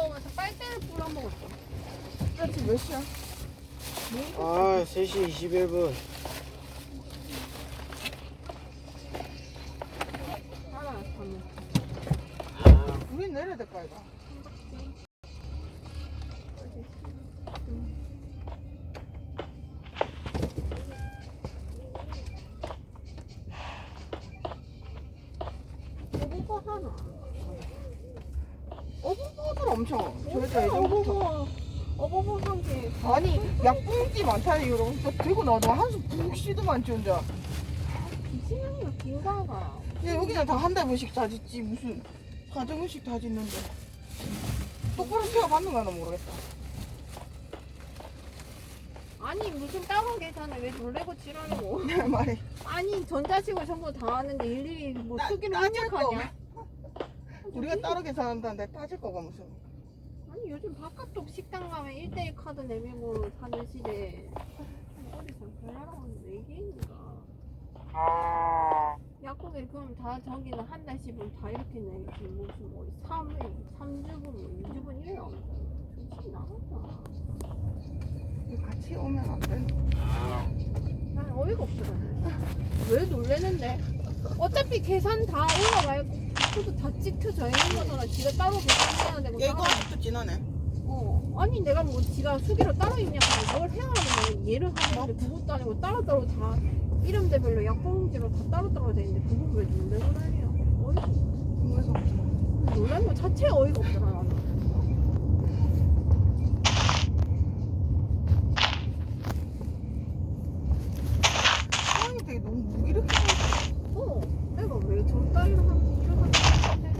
먹으면서 빨대를 뿌려 먹었어. 야, 지금 몇 시야? 아, 3시 21분. 알아, 저는. 우리 내려야 될 거야, 이거. 어부거 하나. 어부부들 엄청. 저희가 예전부터. 어부거 한 개. 아니, 약봉지 많다는 이유로 들고 나와도 한숨 푹 쉬더만, 지 혼자. 기진이가 긴가가. 야, 여기는 다 한 달 분씩 다 짓지. 무슨 4등분씩 다 짓는데. 똑바로 세워봤는 거야, 나 모르겠다. 아니 무슨 따로 계산을 왜 놀래고 지랄하고. 내 말이. 아니 전자식을 전부 다 하는데 일일이 뭐 쓰기를 따질 거 생각하냐? 우리가 따로 계산한다는데 따질 거가 무슨. 아니 요즘 바깥쪽 식당 가면 1대1 카드 내밀고 사는 시대에 어디서 별나라고 얘기니까 약국에 그럼 다 저기는 한 달씩은 다 이렇게 내지 무슨 뭐 3주분 뭐 2주분 이래 나오잖아. 정신 나갔다. 같이 오면 안 돼. 난 어이가 없더라. 왜 놀래는데? 어차피 계산 다 올라가요. 코드 다 찍혀져 있는 거잖아. 지가 따로 계산해야 되고. 야, 이거 따로- 아직도 지나네. 아니 내가 뭐 지가 수기로 따로 있냐고 뭘 해야 하는 얘를 하는데 그것도 아니고 따로따로 다 이름대별로 약봉지로 다 따로따로 돼 있는데 그걸 왜 놀래고 다니냐. 어이가 그래서 놀란 거 자체에 어이가 없더라 나는. 상황이 되게 너무 무기력해. 내가 왜 저 따위로 하는지 이러고 있는데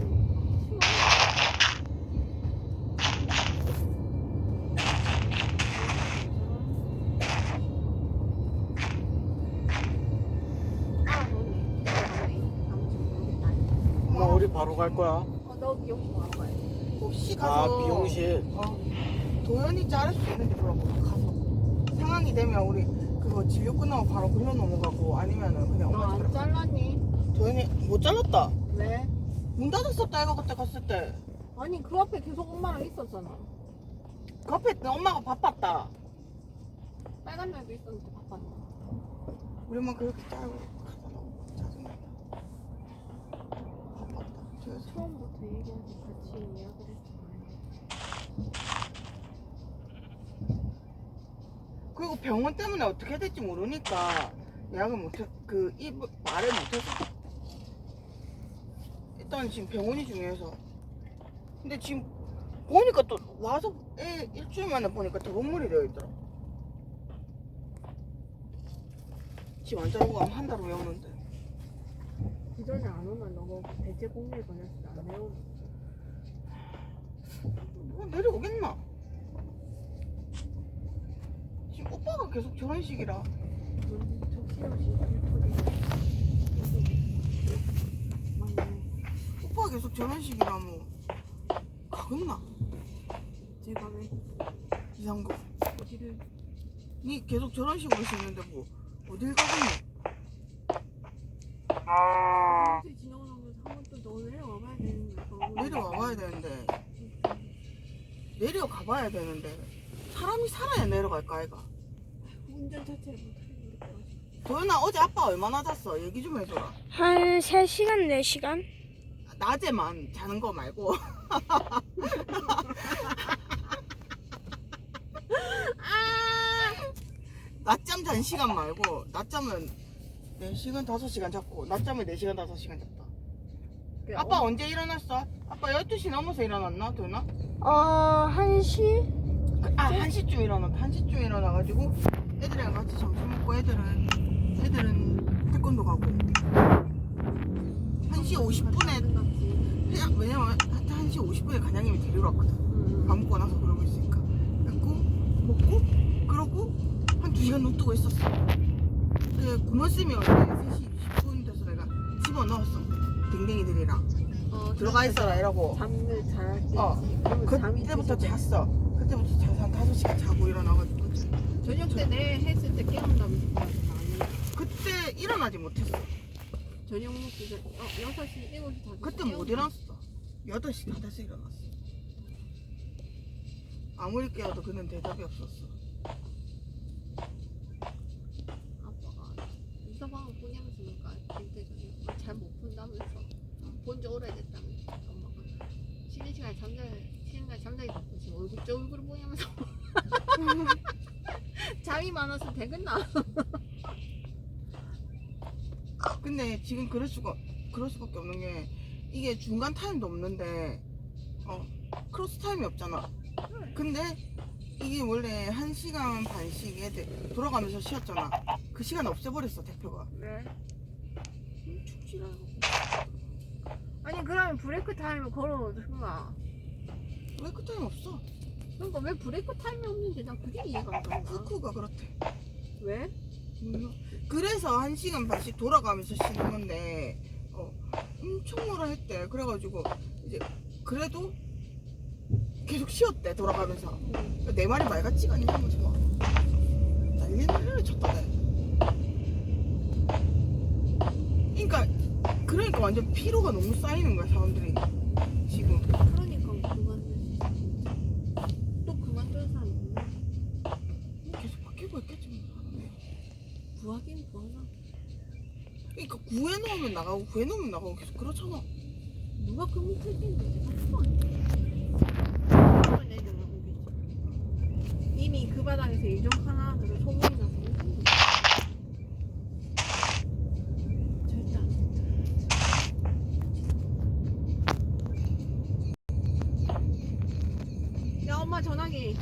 엄마, 우리 바로 갈 거야. 너 기억 바로 가야 돼. 혹시 아, 가서 미용실. 도연이 자를 수 있는지 물어보자. 가서 상황이 되면 우리 그거 진료 끝나고 바로 그냥 넘어가고 아니면은 그냥 너 엄마 안 집에. 잘랐니? 도연이 못 잘랐다. 왜? 문 닫았었다 이거 그때 갔을 때. 아니 그 앞에 계속 엄마랑 있었잖아. 그 앞에 있던 엄마가 바빴다. 빨간 날도 있었는데 바빴나? 우리 엄마 그렇게 자르고 가잖아. 짜증나. 바빴다. 그래서 처음부터 얘기하지 같이 예약을 했잖아. 그리고 병원 때문에 어떻게 해야 될지 모르니까 예약을 못해 말을 못했어. 일단 지금 병원이 중요해서. 근데 지금 보니까 또 와서 일주일 만에 보니까 드론물이 되어 있더라. 집 안 자르고 가면 한 달 후에 오는데. 그 전에 안 오면 너가 대체 공일 보냈을 때안 내오면 누가 내려오겠나? 지금 오빠가 계속 저런 식이라. 접시없이 일본이 맞네. 오빠가 계속 저런 식이라 뭐 가겠나? 제가 왜 이상거. 어디를 니 계속 저런 식으로 씹는데 뭐 어딜 가겠나? 이제 지나고 나면서 한 번 또 너 내려와 봐야 되는 거야. 내려와봐야 되는데 내려가봐야 되는데 사람이 살아야 내려갈까 아이가? 운전 자체를 못하는데 도연아 어제 아빠 얼마나 잤어? 얘기 좀 해줘라. 한 3시간, 4시간? 낮에만 자는 거 말고. 낮잠 잔 시간 말고 낮잠은 4시간 5시간 잤고 낮잠을 4시간 5시간 잤다. 아빠 언제 일어났어? 아빠 12시 넘어서 일어났나 도연아? 1시? 1시쯤 일어났다. 1시쯤 일어나가지고 애들이랑 같이 점심 먹고 애들은 태권도 가고 1시 50분에 왜냐면 1시 50분에 간양님이 데리러 왔거든. 밥 먹고 나서 그러고 있으니까 그래갖고 먹고 그러고 한 2시간 눕두고 있었어. 그 고모쌤이 원래 3시 20분 돼서 내가 집어넣었어. 댕댕이들이랑 들어가 있어라 이러고 잠을 잘했지. 그때부터 잤어. 그때부터 자서 한 5시간 자고 일어나가지고 저녁 때 내 했을 때 깨운다면서 그때 일어나지 못했어. 저녁 먹기 전 6시 7시 다 그때 못 일어났어. 8시 다 돼서 일어났어. 아무리 깨워도 그는 대답이 없었어. 아빠가 이서방을 보냐면서니까 김태전이 잘못 본다면서 본 지 오래됐다면서 엄마가 쉬는 시간에 잠자기 바쁘 지금 얼굴을 보냐면서 잠이 많아서 되겠나? 근데 지금 그럴 수밖에 없는 게 이게 중간 타임도 없는데 크로스 타임이 없잖아. 근데 이게 원래 1시간 반씩 애들 돌아가면서 쉬었잖아. 그 시간 없애버렸어 대표가. 왜? 축지라고. 아니 그러면 브레이크 타임을 걸어놓든가. 브레이크 타임 없어. 그러니까 왜 브레이크 타임이 없는지 난 그게 이해가 안 간다. 쿠쿠가 그렇대. 왜? 그래서 1시간 반씩 돌아가면서 쉬는 건데 엄청 뭐라 했대. 그래가지고 이제 그래도 계속 쉬었대 돌아가면서. 내 말이 말 같지가 않냐 하면서 막 난리를 쳤다네. 그러니까 완전 피로가 너무 쌓이는 거야 사람들이 지금. 그러니까 그만둘 또 그만둘 사람 있나? 계속 바뀌고 있겠지 뭐. 구하긴 구하나? 그러니까 구해놓으면 나가고 구해놓으면 나가고 계속 그렇잖아. 누가 그 밑에 있는데 이미 그 바닥에서 일정 하나 그리고 소문이 나서 절대 안 돼. 야 엄마 전화기.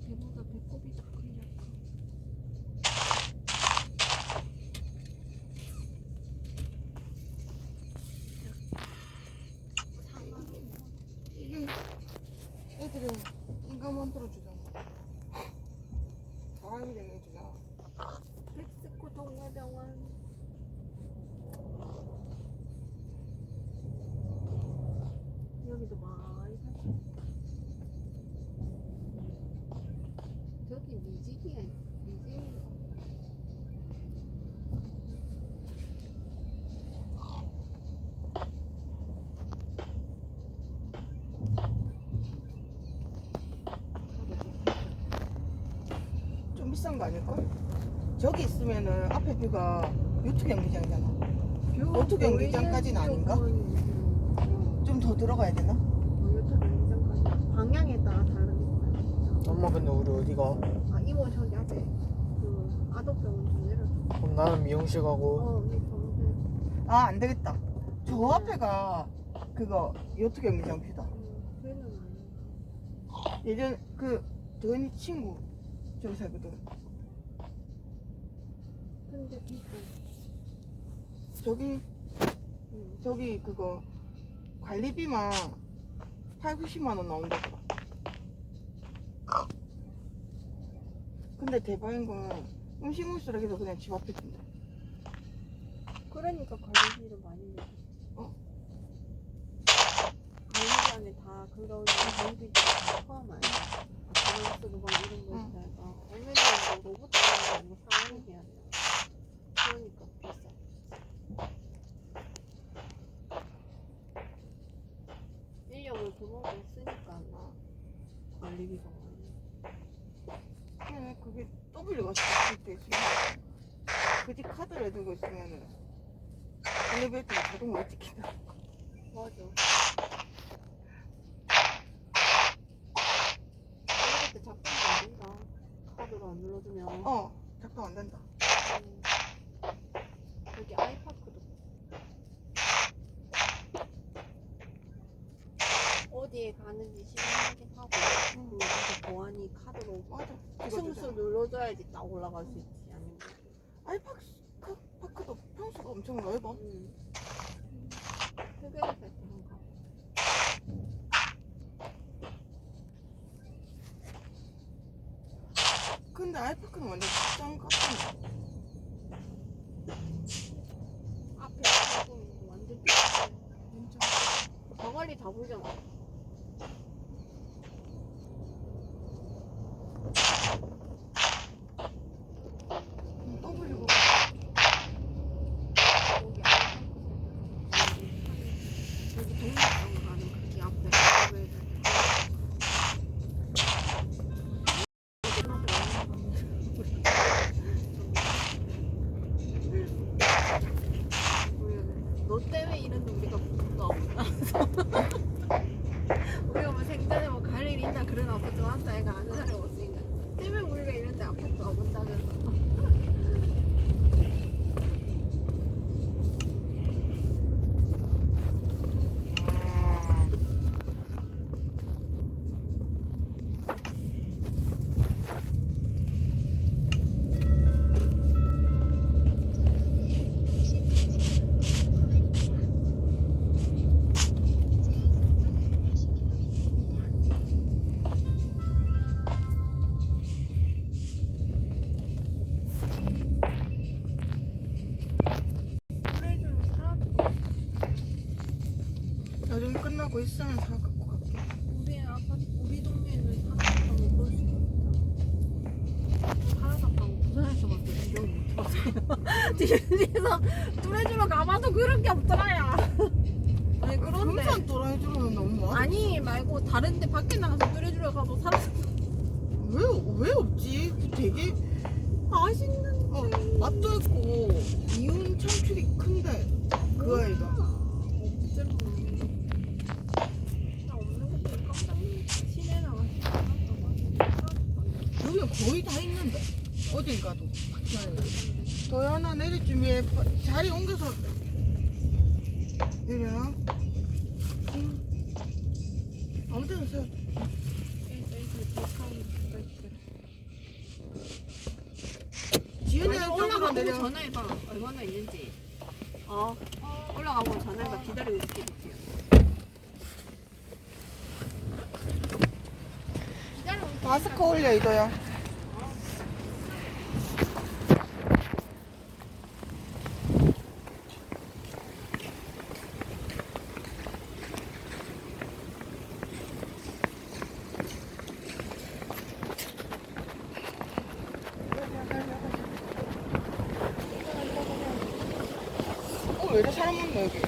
배보다 배꼽이 더 크냐? 이게 애들은 인간 만들어주잖아. 사람이 되게 해주잖아. 멕시코 동물병원. 여기도 많이 살고. 저기 미지기야. 미지. 좀 비싼 거 아닐걸? 저기 있으면은 앞에 뷰가 요트 경기장이잖아. 요트 경기장까지는 아닌가? 좀 더 들어가야 되나? 요트 경기장까지 방향에 따라 다른 거야. 엄마 근데 우리 어디 가? 아 이모 저기 앞에 그 아동병원 좀 내려줘. 그럼 나는 미용실 가고 우리 병원에. 아, 안 되겠다. 저 앞에가 그거 요트 경기장 뷰다. 걔는 아니야. 예전 그 도현이 친구 저기 살거든. 근데 비싸. 저기 응. 저기 그거 관리비만 8, 90만 원 나온다더라. 근데 대박인 건 음식물 쓰레기도 그냥 집 앞에 둔대. 그러니까 관리비를 많이 내고. 관리비 안에 다 그런 관리비들이 다 포함 아니야? 아, 쓰고 막 이런 거 있다가 얼마나 뭐 로봇 같은 거 사는 게 아니야. 그러니까 비싸. 인력을 그만큼 쓰니까 관리비가 많이. 그래, 그게 W가 돼 있으면 그집 카드를 들고 있으면은 엘리베이터가 자동으로 찍힌다. 맞아. 엘리베이터 작동도 안 된다. 카드로 안 눌러주면. 작동 안 된다. 여기 아이파크도 어디에 가는지 시간 확인하고 그 보안이 카드로 맞아. 승수 눌러줘야지 딱 올라갈 수 있지. 아니면 아이파크도 평수가 엄청 넓어. 흡연을 할 때 한가. 근데 아이파크는 완전 직장 같은 앞에 조금 완전 비싸. 더 관리 다 보잖아. 동네방으로 가는 거기 앞에 너 때문에 이런데 우리가 부럽다. 우리가 뭐 생전에 뭐 갈 일 있나 그런 아파트 왔다 애가 아는 사람이 없으니까 때문에 우리가 이런데 아파트 와본다면서. 나중에 끝나고 있으면 사 갖고 갈게. 우리 아파트 우리 동네에는 살아갔다고 볼 수가 없다. 살아갔다고 부산에서 봤을 때 기억 못 해봤어요. 뒤에서 뚜레쥬러 가봐도 그런 게 없더라야. 아니 그런데 평산 또라이주로는 너무 많아. 아니 말고 다른데 밖에 나가서 뚜레쥬러 가도 살았어. 왜 없지? 그 되게 맛있는. 맛도 있고 이윤 창출이 큰데 그 아이가. 없더라. 나 없는 것도 깜짝 놀랐어. 시내 나가서 여기는 거의 다 있는데 어딜 가도 도연아 내릴 준비해. 자리 옮겨서 내려나? 응. 아무 데나 세워. 지은이 올라가고 내려. 전화해봐. 얼마나 있는지. 올라가고 전화해봐. 기다리고 있을게. 기다리고 있을게. 마스크 올려 이거야. 왜 이렇게 사람 많나 여기?